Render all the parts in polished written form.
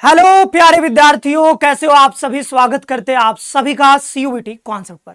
Hello प्यारे विद्यार्थियों, कैसे हो आप सभी। स्वागत करते हैं आप सभी का सीयूईटी कॉन्सेप्ट पर।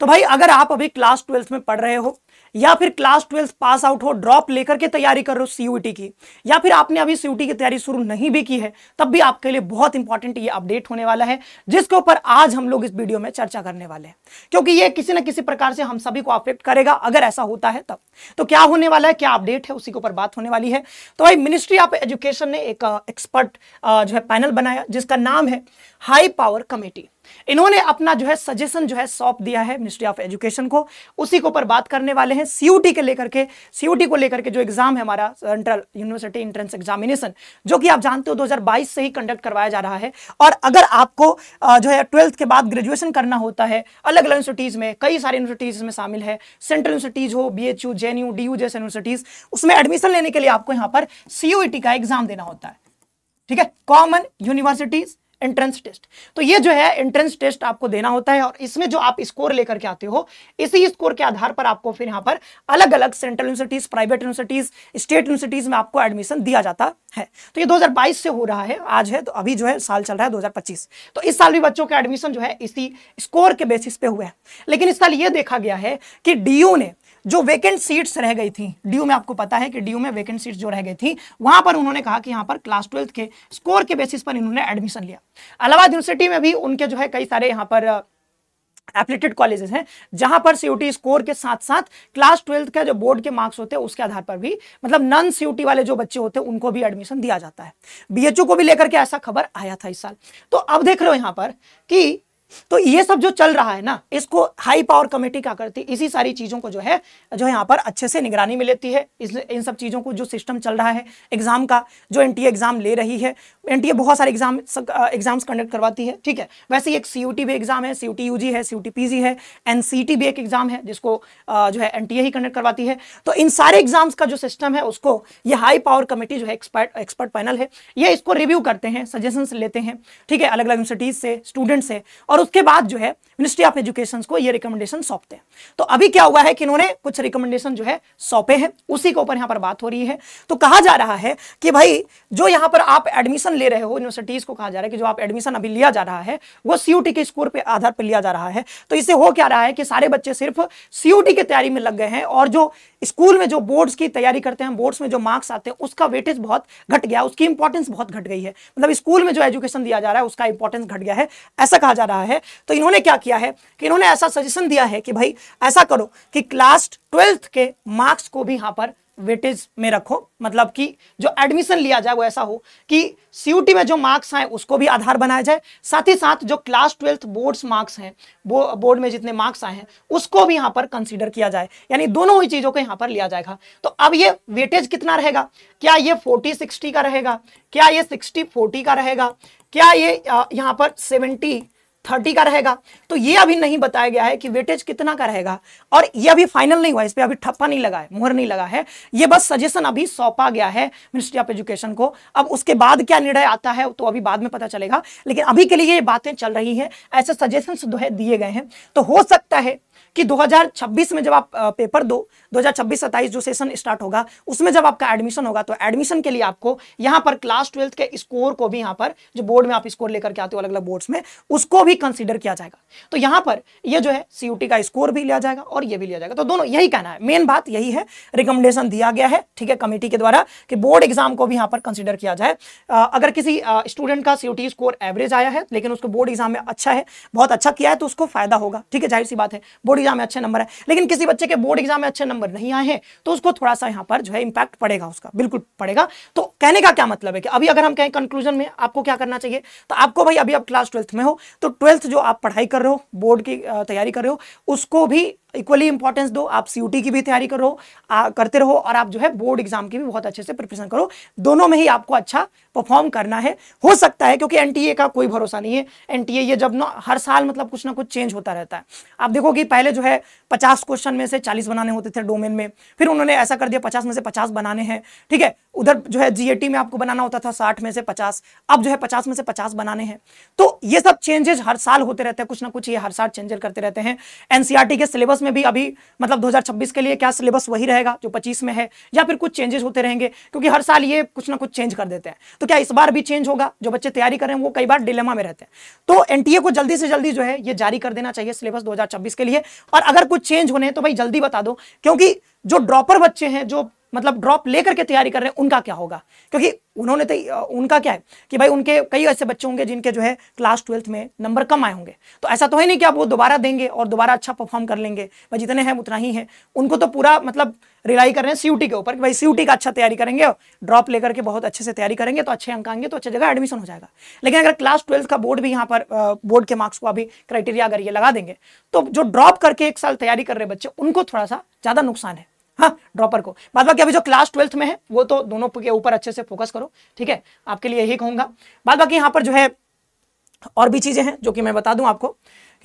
तो भाई, अगर आप अभी क्लास 12th में पढ़ रहे हो या फिर क्लास 12th पास आउट हो, ड्रॉप लेकर के तैयारी कर रहे हो सीयूईटी की, या फिर आपने अभी सीयूईटी की तैयारी शुरू नहीं भी की है, तब भी आपके लिए बहुत इंपॉर्टेंट ये अपडेट होने वाला है, जिसके ऊपर आज हम लोग इस वीडियो में चर्चा करने वाले हैं, क्योंकि ये किसी न किसी प्रकार से हम सभी को अफेक्ट करेगा अगर ऐसा होता है तब। तो क्या होने वाला है, क्या अपडेट है, उसी के ऊपर बात होने वाली है। तो भाई, मिनिस्ट्री ऑफ एजुकेशन ने एक एक्सपर्ट जो है पैनल बनाया, जिसका नाम है हाई पावर कमेटी। इन्होंने अपना जो है सजेशन जो है सौंप दिया है मिनिस्ट्री ऑफ एजुकेशन को, उसी के ऊपर बात करने वाले हैं। सीयूटी को लेकर के जो एग्जाम है हमारा, सेंट्रल यूनिवर्सिटी एंट्रेंस एग्जामिनेशन, जो कि आप जानते हो 2022 से ही कंडक्ट करवाया जा रहा है। और अगर आपको जो है 12th के बाद ग्रेजुएशन करना होता है अलग अलग यूनिवर्सिटीज में, कई सारी यूनिवर्सिटीज में शामिल है, सेंट्रल यूनिवर्सिटीज हो, बीएचयू, जेएनयू, डीयू जैसे यूनिवर्सिटीज, उसमें एडमिशन लेने के लिए आपको यहाँ पर सीयूईटी का एग्जाम देना होता है। ठीक है, कॉमन यूनिवर्सिटीज एंट्रेंस टेस्ट। तो ये जो है एंट्रेंस टेस्ट आपको देना होता है, और इसमें जो आप स्कोर लेकर के आते हो, इसी स्कोर के आधार पर आपको फिर यहाँ पर अलग अलग central universities, private universities, state universities में आपको एडमिशन दिया जाता है। तो ये 2022 से हो रहा है, आज है तो अभी जो है साल चल रहा है 2025। तो इस साल भी बच्चों का एडमिशन जो है इसी स्कोर के बेसिस पे हुआ है। लेकिन इस साल ये देखा गया है कि डीयू ने जो वेकेंट सीट्स रह गई थी, डीयू में आपको पता है कि डीयू में वेकेंट सीट्स जो रह गई थी, वहां पर उन्होंने कहा कि यहां पर क्लास 12th के स्कोर के बेसिस पर इन्होंने एडमिशन लिया। इलाहाबाद यूनिवर्सिटी में भी उनके जो है कई सारे यहां पर एप्लीटेड कॉलेजेस हैं, जहां पर सीयूटी स्कोर के साथ साथ क्लास 12th का जो बोर्ड के मार्क्स होते हैं उसके आधार पर भी, मतलब नॉन सीयूटी वाले जो बच्चे होते हैं उनको भी एडमिशन दिया जाता है। बीएचयू को भी लेकर के ऐसा खबर आया था इस साल। तो अब देख रहे हो यहां पर कि तो ये सब जो चल रहा है ना, इसको हाई पावर कमेटी क्या करती है, इसी सारी चीजों को जो है यहाँ पर अच्छे से निगरानी में लेती है। इन सब चीजों को, जो सिस्टम चल रहा है एग्जाम का, जो एनटीए एग्जाम ले रही है, एनटीए बहुत सारे एग्जाम्स कंडक्ट करवाती है। ठीक है, वैसे ही एक सीयूटी भी एग्जाम है, सीयूटी यूजी है, सीयूटी पीजी है, एनसीटी भी एक एग्जाम है जिसको जो है एनटीए ही कंडक्ट करवाती है। तो इन सारे एग्जाम्स का जो सिस्टम है उसको ये हाई पावर कमेटी जो है एक्सपर्ट पैनल है, ये इसको रिव्यू करते हैं, सजेशंस लेते हैं। ठीक है, अलग अलग यूनिवर्सिटीज से, स्टूडेंट से, और उसके बाद जो है मिनिस्ट्री ऑफ एजुकेशन को ये रिकमेंडेशन सौंपते हैं। तो अभी क्या हुआ है कि इन्होंने कुछ रिकमेंडेशन जो है सौंपे हैं, उसी के ऊपर यहां पर बात हो रही है। तो कहा जा रहा है कि भाई, जो यहां पर आप एडमिशन ले रहे हो, यूनिवर्सिटीज को कहा जा रहा है कि जो आप एडमिशन अभी लिया जा रहा है वो सीयूटी के स्कोर पे आधार पर लिया जा रहा है। तो इससे हो क्या रहा है कि सारे बच्चे सिर्फ सीयूटी की तैयारी में लग गए हैं, और जो स्कूल में जो बोर्ड्स की तैयारी करते हैं, बोर्ड्स में जो मार्क्स आते हैं, उसका वेटेज बहुत घट गया, उसकी इंपॉर्टेंस बहुत घट गई है। मतलब स्कूल में जो एजुकेशन दिया जा रहा है उसका इंपॉर्टेंस घट गया है, ऐसा कहा जा रहा है। तो इन्होंने क्या किया है कि इन्होंने ऐसा सजेशन दिया है कि भाई ऐसा करो कि क्लास 12th के मार्क्स को भी यहां पर वेटेज में रखो, मतलब कि जो एडमिशन लिया जाए वो ऐसा हो कि सीयूटी में जो मार्क्स आए उसको भी आधार बनाया जाए, साथ ही साथ जो क्लास 12th बोर्ड्स मार्क्स हैं, बोर्ड में जितने मार्क्स आए हैं उसको भी यहां पर कंसीडर किया जाए, यानी दोनों ही चीजों को यहां पर लिया जाएगा। तो अब ये वेटेज कितना रहेगा, क्या ये 40-60 का रहेगा, क्या ये 60-40 का रहेगा, क्या ये यहां पर 70-30 का रहेगा, तो ये अभी नहीं बताया गया है कि वेटेज कितना का रहेगा। और ये अभी फाइनल नहीं हुआ, इस पे अभी ठप्पा नहीं लगा है, मुहर नहीं लगा है, ये बस सजेशन अभी सौंपा गया है मिनिस्ट्री ऑफ एजुकेशन को। अब उसके बाद क्या निर्णय आता है तो अभी बाद में पता चलेगा, लेकिन अभी के लिए ये बातें चल रही हैं, ऐसे सजेशंस दिए गए हैं। तो हो सकता है कि 2026 में जब आप पेपर दो, 2026-27 जो सेशन स्टार्ट होगा, उसमें जब आपका एडमिशन होगा, तो एडमिशन के लिए आपको यहां पर क्लास 12th के स्कोर को भी, यहां पर जो बोर्ड में आप स्कोर लेकर के आते हो अलग अलग बोर्ड्स में, उसको भी कंसीडर किया जाएगा। तो यहां पर ये जो है सीयूटी का स्कोर भी लिया जाएगा और ये भी लिया जाएगा। तो दोनों, यही कहना है, मेन बात यही है, रिकमेंडेशन दिया गया है, ठीक है, कमेटी के द्वारा, कि बोर्ड एग्जाम को भी यहां पर कंसीडर किया जाए। अगर किसी स्टूडेंट का सीयूटी स्कोर एवरेज आया है लेकिन उसको बोर्ड एग्जाम में अच्छा है, बहुत अच्छा किया है, तो उसको फायदा होगा। ठीक है, जाहिर सी बात है, बोर्ड एग्जाम में अच्छे नंबर है। लेकिन किसी बच्चे के बोर्ड एग्जाम में अच्छे नंबर नहीं आए हैं तो उसको थोड़ा सा यहां पर जो है इंपैक्ट पड़ेगा, उसका बिल्कुल पड़ेगा। तो कहने का क्या मतलब है कि अभी अगर हम कहें कंक्लूजन में आपको क्या करना चाहिए, तो आपको भाई, अभी आप क्लास 12th में हो तो 12th जो आप पढ़ाई कर रहे हो, बोर्ड की तैयारी कर रहे हो, उसको भी इक्वली इंपॉर्टेंस दो। आप सीयूटी की भी तैयारी करते रहो, और आप जो है बोर्ड एग्जाम की भी बहुत अच्छे से प्रिपरेशन करो। दोनों में ही आपको अच्छा परफॉर्म करना है। हो सकता है, क्योंकि एनटीए का कोई भरोसा नहीं है, एनटीए ये जब ना हर साल मतलब कुछ ना कुछ चेंज होता रहता है। आप देखो कि पहले जो है 50 क्वेश्चन में से 40 बनाने होते थे डोमेन में, फिर उन्होंने ऐसा कर दिया 50 में से 50 बनाने हैं। ठीक है, उधर जो है जीएटी में आपको बनाना होता था 60 में से 50, अब जो है 50 में से 50 बनाने हैं। तो ये सब चेंजेस हर साल होते रहते हैं, कुछ ना कुछ ये हर साल चेंजेस करते रहते हैं। एनसीईआरटी के सिलेबस में भी अभी मतलब 2026 के लिए क्या सिलेबस वही रहेगा जो 25 में है, या फिर कुछ चेंजेस होते रहेंगे? क्योंकि हर साल ये कुछ ना कुछ चेंज कर देते हैं, तो क्या इस बार भी चेंज होगा? जो बच्चे तैयारी कर रहे हैं वो कई बार डिलेमा में रहते हैं। तो एनटीए को जल्दी से जल्दी जो है ये जारी कर देना चाहिए सिलेबस 2026 के लिए, और अगर कुछ चेंज होने हैं तो भाई जल्दी बता दो, क्योंकि जो ड्रॉपर बच्चे हैं, जो मतलब ड्रॉप लेकर के तैयारी कर रहे हैं, उनका क्या होगा? क्योंकि उन्होंने तो उनका क्या है कि भाई उनके कई ऐसे बच्चे होंगे जिनके जो है क्लास 12th में नंबर कम आए होंगे, तो ऐसा तो है नहीं कि आप वो दोबारा देंगे और दोबारा अच्छा परफॉर्म कर लेंगे। भाई जितने हैं उतना ही है, उनको तो पूरा मतलब रिलाई कर रहे हैं सीयूटी के ऊपर कि भाई सीयूटी का अच्छा तैयारी करेंगे, ड्रॉप लेकर के बहुत अच्छे से तैयारी करेंगे तो अच्छे अंक आएंगे, तो अच्छी जगह एडमिशन हो जाएगा। लेकिन अगर क्लास 12th का बोर्ड भी यहाँ पर बोर्ड के मार्क्स को अभी क्राइटेरिया अगर ये लगा देंगे, तो जो ड्रॉप करके एक साल तैयारी कर रहे बच्चे, उनको थोड़ा सा ज्यादा नुकसान है, हाँ, ड्रॉपर को। बाद बाकी अभी जो क्लास 12th में है वो तो दोनों के ऊपर अच्छे से फोकस करो, ठीक है, आपके लिए यही कहूंगा। बाद बाकी यहाँ पर जो है और भी चीजें हैं जो कि मैं बता दूं आपको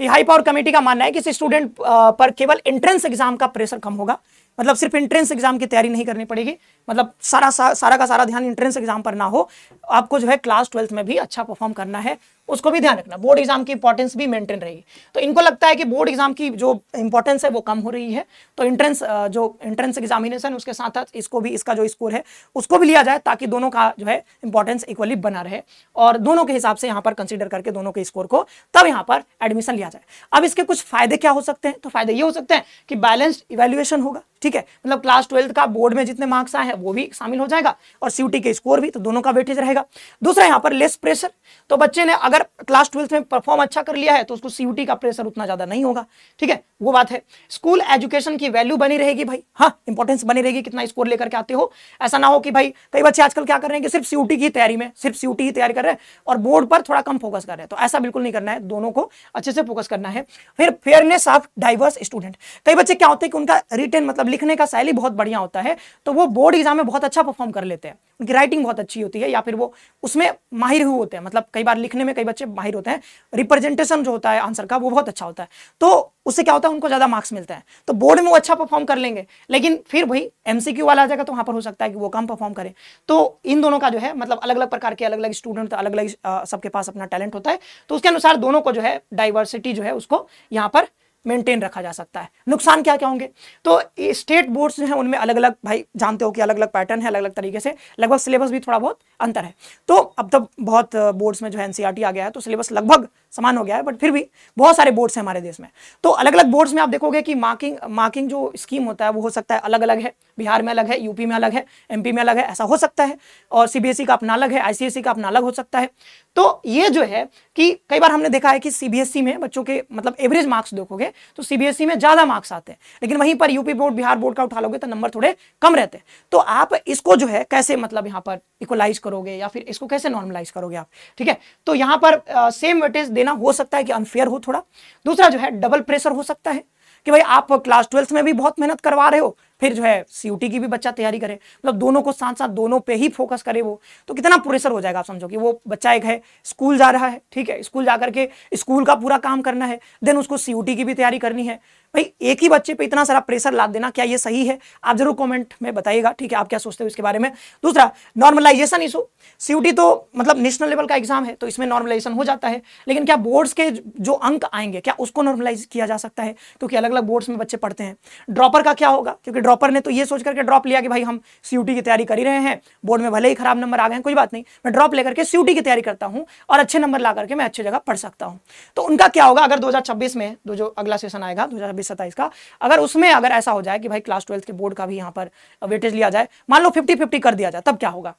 कि हाई पावर कमेटी का मानना है कि स्टूडेंट पर केवल एंट्रेंस एग्जाम का प्रेशर कम होगा, मतलब सिर्फ एंट्रेंस एग्जाम की तैयारी नहीं करनी पड़ेगी, मतलब सारा का सारा ध्यान एंट्रेंस एग्जाम पर ना हो, आपको जो है क्लास 12th में भी अच्छा परफॉर्म करना है, उसको भी ध्यान रखना। बोर्ड एग्जाम की इंपॉर्टेंस भी मेंटेन रहेगी। तो इनको लगता है कि बोर्ड एग्जाम की जो इंपॉर्टेंस है वो कम हो रही है, तो एंट्रेंस एग्जामिनेशन उसके साथ साथ इसको भी, इसका जो स्कोर है उसको भी लिया जाए, ताकि दोनों का जो है इंपॉर्टेंस इक्वली बना रहे, और दोनों के हिसाब से यहाँ पर कंसिडर करके दोनों के स्कोर को तब यहाँ पर एडमिशन लिया जाए। अब इसके कुछ फायदे क्या हो सकते हैं? तो फायदे ये हो सकते हैं कि बैलेंस्ड इवैल्यूएशन होगा, ठीक है, मतलब क्लास 12th का बोर्ड में जितने मार्क्स आए हैं वो भी शामिल हो जाएगा, और सीयूटी के स्कोर भी, तो दोनों का वेटेज रहेगा। दूसरा यहाँ पर लेस प्रेशर, तो बच्चे ने अगर क्लास 12th में परफॉर्म अच्छा कर लिया है तो उसको सीयूटी का प्रेशर उतना ज्यादा नहीं होगा, ठीक है, वो बात है। स्कूल एजुकेशन की वैल्यू बनी रहेगी भाई, हाँ, इंपॉर्टेंस बनी रहेगी, कितना स्कोर लेकर के आते हो। ऐसा ना हो कि भाई कई बच्चे आजकल क्या कर रहे हैं कि सिर्फ सीयूटी की तैयारी में, सिर्फ सीयूटी ही तैयारी कर रहे हैं और बोर्ड पर थोड़ा कम फोकस कर रहे हैं, तो ऐसा बिल्कुल नहीं करना है, दोनों को अच्छे से फोकस करना है। फिर फेयरनेस ऑफ डाइवर्स स्टूडेंट, कई बच्चे क्या होते हैं कि उनका रिटन मतलब लिखने का शैली बहुत बढ़िया होता है, तो वो बोर्ड एग्जाम में बहुत अच्छा परफॉर्म कर लेते हैं, उनकी राइटिंग बहुत अच्छी होती है, या फिर वो उसमें माहिर हुए होते हैं, मतलब कई बार लिखने में कई बच्चे माहिर होते हैं, रिप्रेजेंटेशन जो होता है आंसर का वो बहुत अच्छा होता है, तो उससे क्या होता है उनको ज्यादा मार्क्स मिलते हैं, तो बोर्ड में वो अच्छा परफॉर्म कर लेंगे, लेकिन फिर वही एमसीक्यू वाला आ जाएगा तो वहां पर हो सकता है कि वो कम परफॉर्म करें। तो इन दोनों का जो है मतलब अलग अलग प्रकार के अलग अलग स्टूडेंट, अलग अलग सबके पास अपना टैलेंट होता है, तो उसके अनुसार दोनों को जो है डाइवर्सिटी जो है उसको यहाँ पर मेंटेन रखा जा सकता है। नुकसान क्या क्या होंगे? तो स्टेट बोर्ड्स जो है उनमें अलग अलग, भाई जानते हो कि अलग अलग पैटर्न है, अलग अलग तरीके से, लगभग सिलेबस भी थोड़ा बहुत अंतर है। तो अब तक बहुत बोर्ड्स में जो है एनसीईआरटी आ गया है, तो सिलेबस लगभग समान हो गया है, बट फिर भी बहुत सारे बोर्ड्स हैं हमारे देश में। तो अलग अलग बोर्ड्स में आप देखोगे कि मार्किंग जो स्कीम होता है वो हो सकता है अलग अलग है, बिहार में अलग है, यूपी में अलग है, एमपी में अलग है, ऐसा हो सकता है, और सीबीएसई का अपना अलग है, आईसीएसई का अपना अलग हो सकता है। तो ये जो है कि कई बार हमने देखा है कि सीबीएसई में बच्चों के मतलब एवरेज मार्क्स देखोगे तो सीबीएसई में ज्यादा मार्क्स आते हैं, लेकिन वहीं पर यूपी बोर्ड, बिहार बोर्ड का उठा लोगे तो नंबर थोड़े कम रहते हैं। तो आप इसको जो है कैसे मतलब यहाँ पर इक्वलाइज करोगे, या फिर इसको कैसे नॉर्मलाइज करोगे आप, ठीक है। तो यहाँ पर सेम वेटेज देना हो सकता है कि अनफेयर हो थोड़ा। दूसरा जो है डबल प्रेशर हो सकता है कि भाई आप क्लास 12th में भी बहुत मेहनत करवा रहे हो, फिर जो है सीयूटी की भी बच्चा तैयारी करे, मतलब दोनों को साथ साथ दोनों पे ही फोकस करे, वो तो कितना प्रेशर हो जाएगा। आप समझो कि वो बच्चा एक है स्कूल जा रहा है, ठीक है, स्कूल जाकर के स्कूल का पूरा काम करना है, देन उसको सीयूटी की भी तैयारी करनी है। भाई एक ही बच्चे पे इतना सारा प्रेशर लाद देना, क्या ये सही है? आप जरूर कमेंट में बताइएगा, ठीक है, आप क्या सोचते हो इसके बारे में। दूसरा नॉर्मलाइजेशन इशू, सीयूटी तो मतलब नेशनल लेवल का एग्जाम है, तो इसमें नॉर्मलाइजेशन हो जाता है, लेकिन क्या बोर्ड्स के जो अंक आएंगे क्या उसको नॉर्मलाइज किया जा सकता है? क्योंकि अलग अलग बोर्ड्स में बच्चे पढ़ते हैं। ड्रॉपर का क्या होगा? क्योंकि ड्रॉपर ने तो ये सोच करके ड्रॉप लिया कि भाई हम सीयूटी की तैयारी कर ही रहे हैं, बोर्ड में भले ही खराब नंबर आ गए हैं, कोई बात नहीं, मैं ड्रॉप लेकर के सीयूटी की तैयारी करता हूं और अच्छे नंबर ला करके मैं अच्छी जगह पढ़ सकता हूं। तो उनका क्या होगा अगर 2026 में जो अगला सेशन आएगा 2026-27 का, अगर उसमें अगर ऐसा हो जाए कि भाई क्लास 12th के बोर्ड का भी यहाँ पर वेटेज लिया जाए, मान लो 50-50 कर दिया जाए, तब क्या होगा?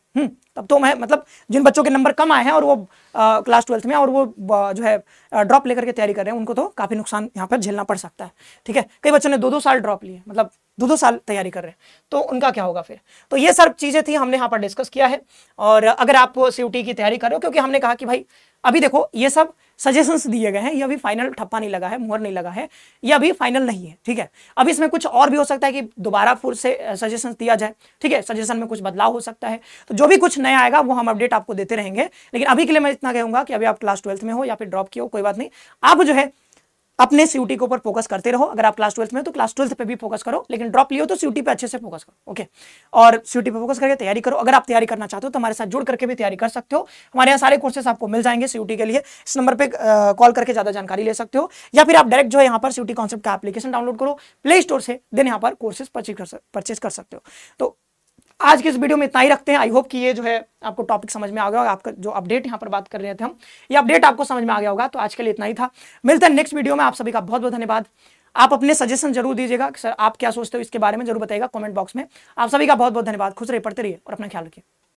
तब तो मैं मतलब जिन बच्चों के नंबर कम आए हैं और वो क्लास 12th में और वो जो है ड्रॉप लेकर के तैयारी कर रहे हैं, उनको तो काफी नुकसान यहाँ पर झेलना पड़ सकता है, ठीक है। कई बच्चों ने 2-2 साल ड्रॉप लिए, मतलब 2-2 साल तैयारी कर रहे हैं, तो उनका क्या होगा फिर? तो ये सब चीजें थी, हमने यहाँ पर डिस्कस किया है। और अगर आप सीयूटी की तैयारी कर रहे हो, क्योंकि हमने कहा कि भाई अभी देखो ये सब सजेशंस दिए गए हैं, ये अभी फाइनल ठप्पा नहीं लगा है, मुहर नहीं लगा है, ये अभी फाइनल नहीं है, ठीक है। अभी इसमें कुछ और भी हो सकता है कि दोबारा फिर से सजेशंस दिया जाए, ठीक है, सजेशन में कुछ बदलाव हो सकता है, तो जो भी कुछ नया आएगा वो हम अपडेट आपको देते रहेंगे। लेकिन अभी के लिए मैं इतना कहूंगा कि अभी आप क्लास 12th में हो या फिर ड्रॉप किए हो, कोई बात नहीं, आप जो है अपने सीयूटी के ऊपर फोकस करते रहो। अगर आप क्लास 12 में हो तो क्लास 12 पे भी फोकस करो, लेकिन ड्रॉप लियो तो सीयूटी पे अच्छे से फोकस करो। ओके, और सीयूटी पे फोकस करके तैयारी करो। अगर आप तैयारी करना चाहते हो तो हमारे साथ जुड़ करके भी तैयारी कर सकते हो। हमारे यहाँ सारे कोर्सेस आपको मिल जाएंगे सीयूटी के लिए। इस नंबर पे कॉल करके ज्यादा जानकारी ले सकते हो, या फिर आप डायरेक्ट जो है यहाँ पर सीयूटी कॉन्सेप्ट का एप्लीकेशन डाउनलोड करो प्ले स्टोर से, देन यहाँ पर कोर्सेज परचेज कर सकते हो। तो आज की इस वीडियो में इतना ही रखते हैं। आई होप कि ये जो है आपको टॉपिक समझ में आ गया होगा। आपका जो अपडेट यहाँ पर बात कर रहे थे हम, ये अपडेट आपको समझ में आ गया होगा। तो आज के लिए इतना ही था, मिलते हैं नेक्स्ट वीडियो में। आप सभी का बहुत बहुत धन्यवाद। आप अपने सजेशन जरूर दीजिएगा, सर आप क्या सोचते हो इसके बारे में, जरूर बताइएगा कमेंट बॉक्स में। आप सभी का बहुत बहुत धन्यवाद। खुश रहिए, पढ़ते रहिए और अपना ख्याल रखिए।